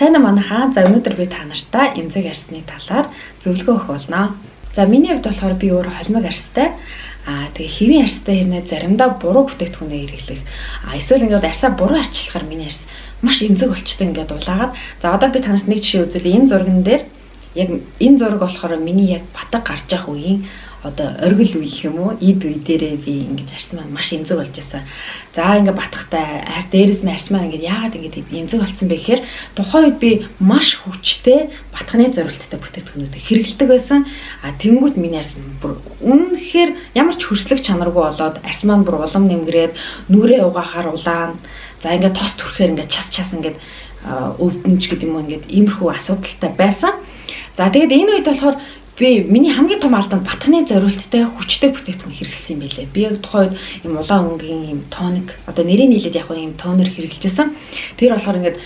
Сайн манайхаа. За өнөөдөр би та нартай эмзэг арсны талаар зөвлөгөө өгөх болно. За миний хувьд болохоор би өөр холимог арстай. Тэгээ хэвийн арстай хэрнээ заримдаа буруу бүтээгдэхүүнээ хэрэглэх. Эсвэл ингээд арсаа буруу арчлахаар миний арс маш эмзэг болчтой ингээд улаагаад. За одоо би танарт нэг жишээ үзүүлээ. Энэ зурган дээр яг энэ зураг болохоор миний яг батг гарч явах үеийн одоо оргил үе юм уу? Эд үе дээрээ би ингэж арс маань маш эмзэг болж байсан. За ингээд батгахтай дээрээс нь арс маань ингээд яагаад ингээд эмзэг болсон бэ гэхээр тухайн үед би маш хүчтэй батхны зорилттой бүтээгдэхүүнүүдийг хэрэглэдэг байсан. Тэнгүүт миний арс бүр үнэхээр ямар ч хөрслөг чанаргүй болоод арс маань бүр улам нэмгрээд нүрээ угаахаар улаан. За ингээд тос түрхээр ингээд час ингээд өвдөнч гэдэг юм уу ингээд иймэрхүү асуудалтай байсан. За тэгээд энэ үед болохоор миний хамгийн том алдаа батхны зориулттай хүчтэй бүтээгдэхүүн хэрэглэсэн юм байлээ. Би яг тухайд юм улаан өнгийн юм тоник одоо нэрийг нийлээд яг юм тонер хэрэглэжсэн. Тэр болохоор ингээд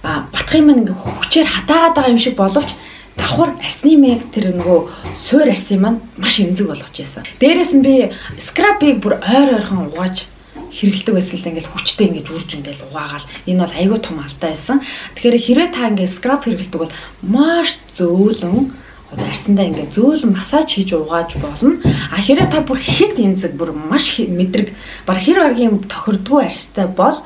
батхын маань ингээд хүчээр хатаагаад байгаа юм шиг боловч давхар арсны мэг тэр нөгөө суур арсын маань маш эмзэг болгож байсан. Дээрээс нь би скрабыг бүр ойрхон угааж хэрэглэдэг байсан л ингээд хүчтэй ингээд үрж ингээд угаагаал. Энэ бол айгүй том алдаа байсан. Тэгэхээр хэрвээ та ингээд скраб хэрэглэдэг бол маш зөөлөн арсандаа ингээд зөөлөн массаж хийж угааж болно. Хэрэг та бүр хэд эмзэг бүр маш мэдрэг баг хэр багийн тохирдгүй арстай бол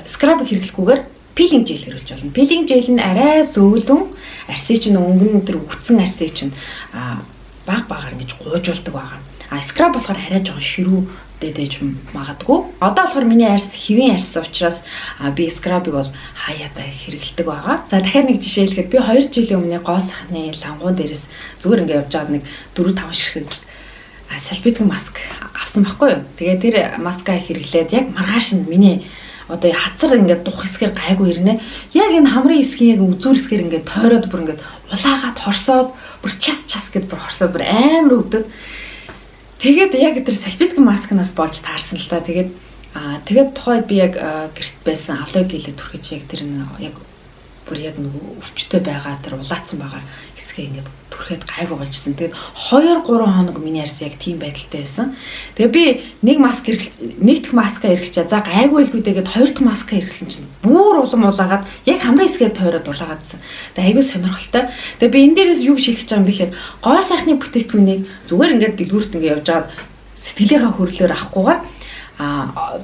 скраб хэрэглэхгүйгээр пилинг жел хэрэглэж болно. Пилинг жел нь арай зөөлөн арсыг чинь өнгөн тэр үгцэн арсыг чинь баг ингэж гуйжуулдаг байгаа. Скраб болохоор арай жоохон ширүү дэж магадгүй. Одоо болохоор миний арс хэвийн арс учраас би скрабыг бол хаяада хэрэглэдэг байгаа. За дахиад нэг жишээ хэлэхэд би 2 жилийн өмнө гоо сахны лангуун дээрээс зүгээр ингээд явж байгаад нэг 4-5 ширхэг салфеткын маск авсан байхгүй юу. Тэгээ тэр маска хэрэглээд яг маргааш нь миний одоо хацар ингээд дух хэсгээр гайгүй ирнэ. Яг энэ хамрын хэсгийн яг үзүүр хэсгээр ингээд тойроод бүр ингээд улаагаад хорсоод бүр час гэд бүр хорсоод бүр амар өвдөд. Тэгээд яг тэр салфеткын маскнаас болж таарсан л та. Тэгээд тухайд би яг гэрт байсан алой гэлээ түрхэж яг тэр яг бүр яг нөгөө өвчтөй байгаа тэр улаацсан байгаа хэсгээ ингээд түрхэд гайгүй болжсэн. Тэгээд 2-3 хоног миний арс яг тийм байдалтай байсан. Тэгээд би нэг дэх маска эргэчээ. За гайгүй л үдээгээд 2 дахь маска эргэсэн чинь бүр улам улаагаад яг хамрын хэсгээ тойроод улаагаадсан. Тэгээд айгүй сонирхолтой. Тэгээд би энэ дээрээс юу гэж хэлэх гэж байгаа юм бэ гэхээр гоо сайхны бүтээгдэхүүнийг зүгээр ингээд дэлгүүрт ингээд явж байгаад сэтгэлийнхаа хөрлөөр авахгүйгээр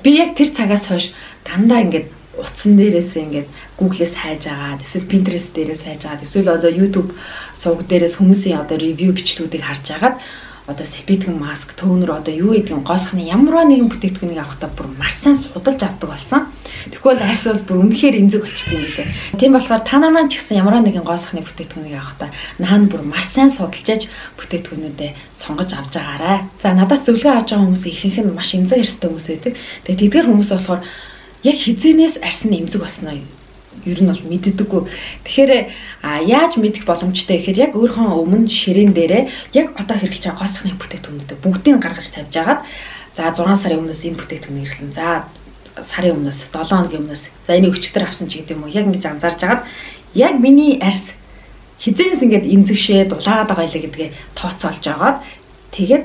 би яг тэр цагаас хойш дандаа ингээд утсан дээрээс ингээд Google-с хайж агаад эсвэл Pinterest дээрээс хайж агаад эсвэл одоо YouTube сувг дээрээс хүмүүсийн одоо ревю бичлүүдийг харж агаад одоо салфеткын маск, тонер одоо юу гэдгийг гоосхны ямарваа нэгэн бүтээгдэхүүнийг авахдаа бүр маш сайн судалж авдаг болсон. Тэгвэл арс бол бүр үнэхээр эмзэг болчтой юм лээ. Тийм болохоор та нар маань ч гэсэн ямарваа нэгэн гоосхны бүтээгдэхүүнийг авахдаа наан бүр маш сайн судалж аж бүтээгдэхүүнүүдээ сонгож авч агаарай. За надаас зөвлөгөө авч байгаа хүмүүсийн ихэнх нь маш эмзэг арстай хүмүүс байдаг. Тэгээд тэдгээр хүмүүс болохоор яг хизэнээс арс нь эмзэг болсноо ер нь бол мэддэггүй. Тэгэхээр яаж мэдэх боломжтой гэхээр яг өөрийнхөө өмнө ширээн дээрээ яг одоо хэрэглэж байгаа гоо сахны бүтээгдэхүүнүүдээ бүгдийг гаргаж тавьж агаад за 6 сарын өмнөөс энэ бүтээгдэхүүнийг хэрэглэн. За сарын өмнөөс 7 хоногийн өмнөөс за энийг өчигдөр авсан ч гэдэг юм уу яг ингэж анзаарж агаад яг миний арс хизэнээс ингээд эмзэгшээ дулаагаад байгаа илээ гэдгээ тооцоолж агаад тэгээд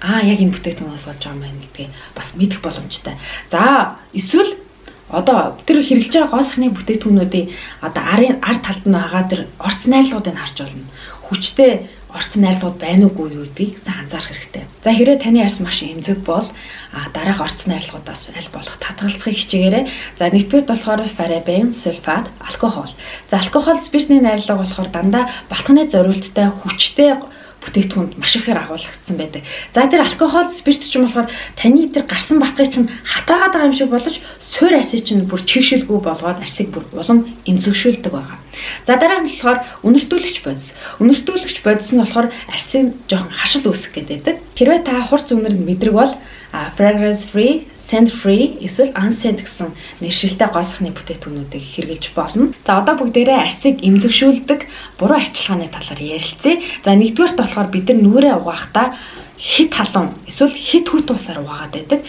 яг энэ бүтээгдэхүүнээс болж байгаа юм байна гэдгээ бас мэдэх боломжтой. За эсвэл одоо тэр хэрэглэж байгаа гоо сахны бүтээгдэхүүнүүдийн одоо ар талд нь байгаа тэр орц найрлагуудыг харж болно. Хүчтэй орц найрлагууд байна уугүй юу гэдгийг сайн анзаарах хэрэгтэй. За хэрвээ таны арс маш эмзэг бол дараах орц найрлагуудаас аль болох татгалзахыг хичээгээрэй. За нэгдүгээр болохоор парабен, сульфат, алкогол. За алкогол спиртний найрлага болохоор дандаа батхны зориулттай хүчтэй бүтээгдэхүүнд маш ихээр агуулгдсан байдаг. За тэр алкогол, спирт ч юм болохоор таны тэр гарсан батгыг чинь хатаагаад байгаа юм шиг боловч суур арсыг чинь бүр чигшэлгүй болгоод арсыг бүр улам эмзэгшүүлдэг байгаа. За дараа нь болохоор үнэртүүлэгч бодис. Үнэртүүлэгч бодис нь болохоор арсыг жоохон хашил үүсгэх гэдэг. Хэрвээ та хурц үнэр мэдрэг бол fragrance free, scent free эсвэл unscent гэсэн нэршилтэй гоо сахны бүтээгдэхүүнүүдийг хэрэглэж болно. За одоо бүгдээрээ арсыг эмзэгшүүлдэг буруу арчилгааны талаар ярилцъя. За нэгдүгээрт болохоор бид нар нүрээ угаахдаа хит халуун эсвэл хит хүт усаар угаагаад байдаг.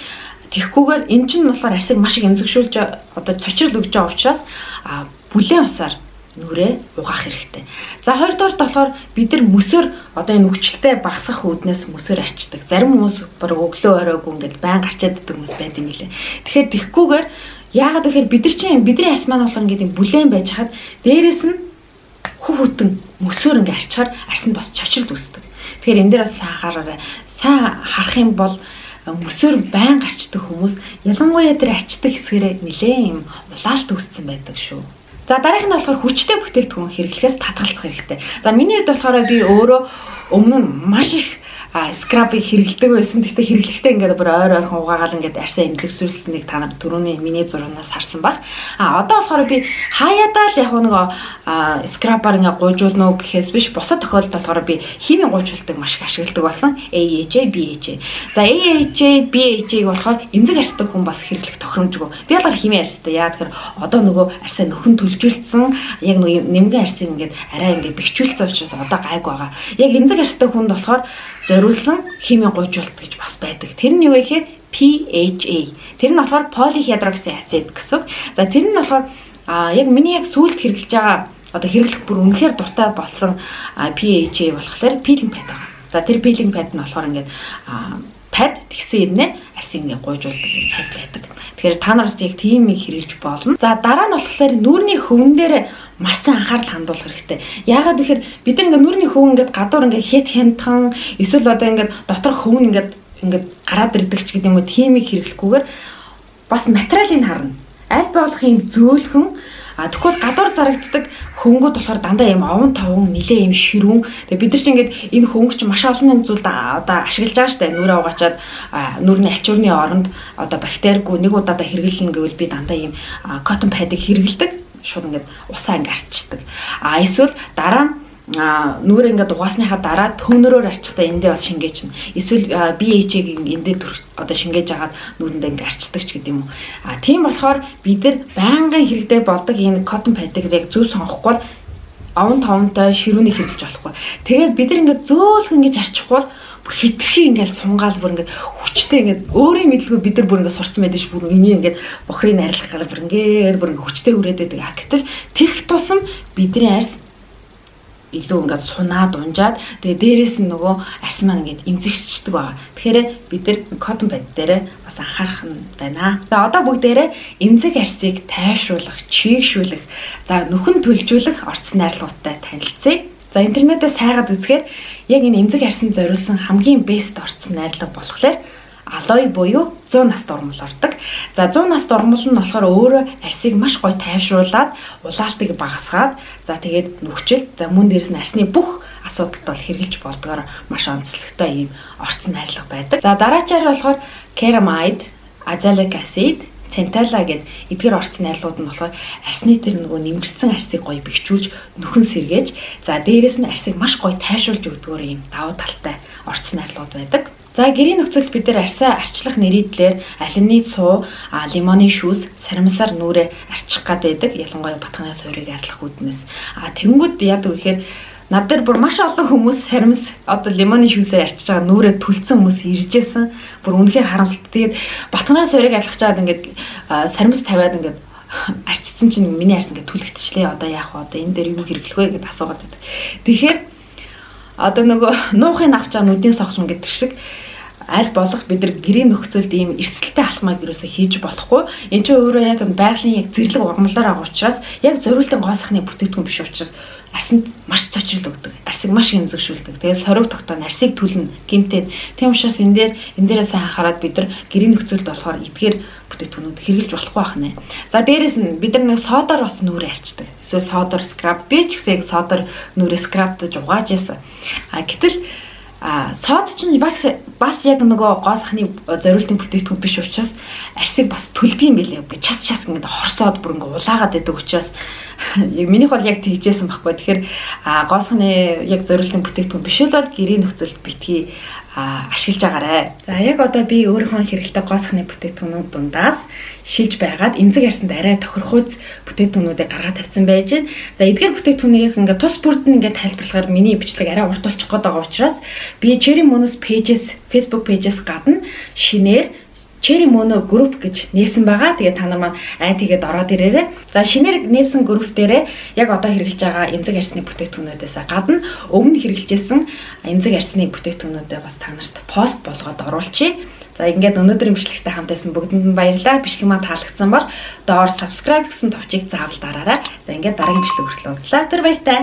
Тэгэхгүйгээр эн чинь болохоор арсыг маш их эмзэгшүүлж одоо цочрол өгж байгаа учраас бүлээн усаар нүрээ угаах хэрэгтэй. За хоёрдугаарт болохоор бид нар мөсөөр одоо энэ өвчлөлтэй багасгах үүднээс мөсөөр арчдаг. Зарим хүмүүс баг өглөө оройгүй ингээд байн гарчаад иддэг хүмүүс байд юм лээ. Тэгэхээр тэгхгүйгээр Яагаад гэхээр бидний арьс маань болохоор ингээд бүлээн байж хаад дээрээс нь хүүтэн мөсөөр ингээд арчхаар арьсанд бас чочрол үүсдэг. Тэгэхээр энэ дээр бас сайн харах юм бол мөсөөр байн гарчдаг хүмүүс ялангуяа тэр арчдаг хэсгэрээ нэлээд юм улаалт үүссэн байдаг шүү. За дараагийнх нь болохоор хүчтэй бүтээгдэхүүн хэрэглэхээс татгалзах хэрэгтэй. За миний хувьд болохоор би өөрөө өмнө нь маш их скрабыг хэрэглэдэг байсан. Гэхдээ хэрэглэхдээ ингээд бүр ойрхон угаагаал ингээд арьсаа эмзэгсүүлсэнийг та нар түрүүний миний зурагнаас харсан баг. Одоо болохоор би хаяадаа л яг нэг скрабаар ингээд гуйжуулна уу гэхээс биш бусад тохиолдолд болохоор би химийн гуйжуултыг маш их ашигладаг болсон. AHA, BHA. За AHA, BHA-г болохоор эмзэг арьстай хүн бас хэрэглэх тохиромжгүй. Би болохоор химийн арьстай. Яа тэгэхээр одоо нөгөө арьсаа нөхөн төлжүүлсэн яг нэг нэмгэн арьсыг ингээд арай ингээд бэхжүүлсэн учраас одоо гайг байгаа. Яг эмзэг арьстай хүнд болохоор зориулсан химийн гуйжуулт гэж бас байдаг. Тэр нь юу вэ гэхээр PHA. Тэр нь болохоор polyhydroxy acid гэсэн. За тэр нь болохоор яг миний яг сүүлд хэрэглэж байгаа одоо хэрэглэх бүр үнэхээр дуртай болсон PHA болохоор peeling pad байгаа. За тэр peeling pad нь болохоор ингээд pad тэгсэн ирнэ арьсыг ингээд гуйжуулдаг юм пад байдаг. Тэгэхээр та нараас яг тийм их хэрэглэж болно. За дараа нь болохоор нүүрний хөвөн дээр маш сайн анхаарал хандуулах хэрэгтэй. Яагаад гэхээр бид ингээ нүрийн хөвөн ингээд гадуур ингээ хэд хямдхан эсвэл одоо ингээ дотор хөвөн ингээд гараад ирдэг ч гэдэг юм уу тиймийг хэрэглэхгүйгээр бас материалыг харна. Аль болох юм зөөлхөн тэгвэл гадуур зарагддаг хөнгүүд болохоор дандаа юм овон товон нилээ юм ширүүн. Тэгээ бид нар ч ингээд энэ хөнгө чинь маш олон зүйлд одоо ашиглаж байгаа штэ. Нүрээ угаачаад нүрийн альчуурны оронд одоо бактеригүй нэг удаадаа хэрэглэнэ гэвэл би дандаа юм cotton pad-ыг хэрэглэдэг. Шууд ингээд усаа ингээд арчдаг. Эсвэл дараа нь нүрээ ингээд угаасныхаа дараа төнөрөөр арчихтаа эндээ бас шингээж чинь. Эсвэл BHA-г эндээ одоо шингээж агаад нүрэндээ ингээд арчдаг ч гэдэг юм уу. Тийм болохоор бид нар байнгын хэрэгтэй болдог энэ cotton pad-ыг яг зөв сонгохгүй бол овон товонтой ширүүний хэрэглэж болохгүй. Тэгээд бид нар ингээд зөөлхөн ингэж арчихгүй бол бүр хитрхи ингээл сунгаал бүр ингээд хүчтэй ингээд өөрийн мэдлгүй бид нар бүр ингээд сурцсан байдаг ш бүр энийг ингээд бохрыг арилгах гал бүр ингээд хүчтэй хүрээд байдаг. Гэтэл тэрх тусам бидний арьс илүү ингээд сунаад унжаад тэгээ дээрээс нь нөгөө арьс маань ингээд эмзэгсчдэг байгаа. Тэгэхээр бид нар cotton pad дээрээ бас анхаарах нь байна. За одоо бүгдээрээ эмзэг арьсыг тайвшруулах, чийгшүүлэх, за нөхөн төлжүүлэх орц найрлагуудтай танилцъя. За интернетээс хайгаад үзэхээр яг энэ эмзэг арьсанд зориулсан хамгийн бест орц найрлага болохоор алой буюу 100 наст урмал ордог. За 100 наст урмал нь болохоор өөрөө арьсыг маш гоё тайвшруулад, улаалтыг багасгаад, за тэгээд нөхчил, за мөн дээрээс нь арьсны бүх асуудалд бол хэрэгжилж болдгоор маш онцлогтой ийм орц найрлага байдаг. За дараачаар болохоор ceramide, azelaic acid, Centella гэдэг эдгээр орц найрлагууд нь болохоор арьсны тэр нөгөө нэмэгдсэн арьсыг гоё бэхжүүлж нөхөн сэргээж за дээрээс нь арьсыг маш гоё тайвшруулж өгдөгөр юм давуу талтай орц найрлагууд байдаг. За гэрийн нөхцөлд бид нар арьсаа арчлах нэрийдлэр алины цуу, лимоны шүүс, сарамсаар нүрээ арчих гад байдаг. Ялангуяа батганы суурийг арилгах үүднээс. Тэнгүүд яадаг гэхээр над дээр бүр маш олон хүмүүс сарамс одоо лимоны шүүсээ арчиж байгаа нүрээ түлцсэн хүмүүс иржсэн. Бүр үнэхээр харамсалтай. Тэгээд батганы суурийг арилгах чаад ингээд сарамс тавиад ингээд арчсан чинь миний арьс ингээд түлхэгдчихлээ. Одоо яах вэ? Одоо энэ дээр юу хэрэглэх вэ гэдээ асуугаад байдаг. Тэгэхээр одоо нөгөө нуухын авч байгаа нүдийн сохлон гэдэг шиг аль болох бид нар гэрийн нөхцөлд ийм эрсдэлтэй алхмыг юусоо хийж болохгүй. Энд чинь өөрөө яг байгалийн яг зэрлэг ургамлаар байгаа учраас яг зориултын гоосхны бүтээгдэхүүн биш учраас арьсанд маш цочрол өгдөг. Арьсыг маш эмзэгшүүлдэг. Тэгээд сорог тогтоон арьсыг түлнэ, гэмтээд. Тийм учраас энэ дээрээс анхаарад бид нар гэрийн нөхцөлд болохоор эдгээр бүтээгдэхүүнүүд хэрэглэж болохгүй байна. За дээрээс нь бид нар нэг содоор бас нүрээ арчдаг. Эсвэл содоор скраб би ч гэсэн содоор нүрээ скрабдаж угааж байсан. Гэтэл сод ч бас яг нөгөө гоосхны зориултын бүтээгдэхүүн биш учраас арьсыг бас түлдэг юм билээ. Час ингээд хорсоод бүр ингээд улаагаад байдаг учраас минийх бол яг тэгжсэн байхгүй. Тэгэхээр гоосхны яг зориултын бүтээгдэхүүн биш бол гэрийн нөхцөлд битгий ашиглаж агаарай. За яг одоо би өөрийнхөө хэрэгэлтэй гоосхны бүтээгдэхүүнүүд дундаас шилж байгаад эмзэг арьсанд арай тохирохуйц бүтээгдэхүүнүүдийг гаргаад тавьсан байж байна. За эдгээр бүтээгдэхүүнийг ингээд тус бүрд нь ингээд тайлбарлахаар миний бичлэг арай урт болчих гээд байгаа учраас би Cherry Mono pages Facebook pages гадна шинээр Cherry Mono group гэж нээсэн байгаа. Тэгээ та нар маань тэгээд ороод ирээрэй. За шинээр нээсэн group дээрээ яг одоо хэрэглэж байгаа эмзэг арьсны бүтээгдэхүүнүүдээс гадна өмнө хэрэглэжсэн эмзэг арьсны бүтээгдэхүүнүүдээ бас та нарт пост болгоод оруулчихъя. За ингээд өнөөдрийн бичлэгтэй хамт байсан бүгдэнд нь баярлалаа. Бичлэг маань таалагдсан бол доор subscribe гэсэн товчийг заавал дараарай. За ингээд дараагийн бичлэг хүртэл уулзлаа. Тэр баяртай.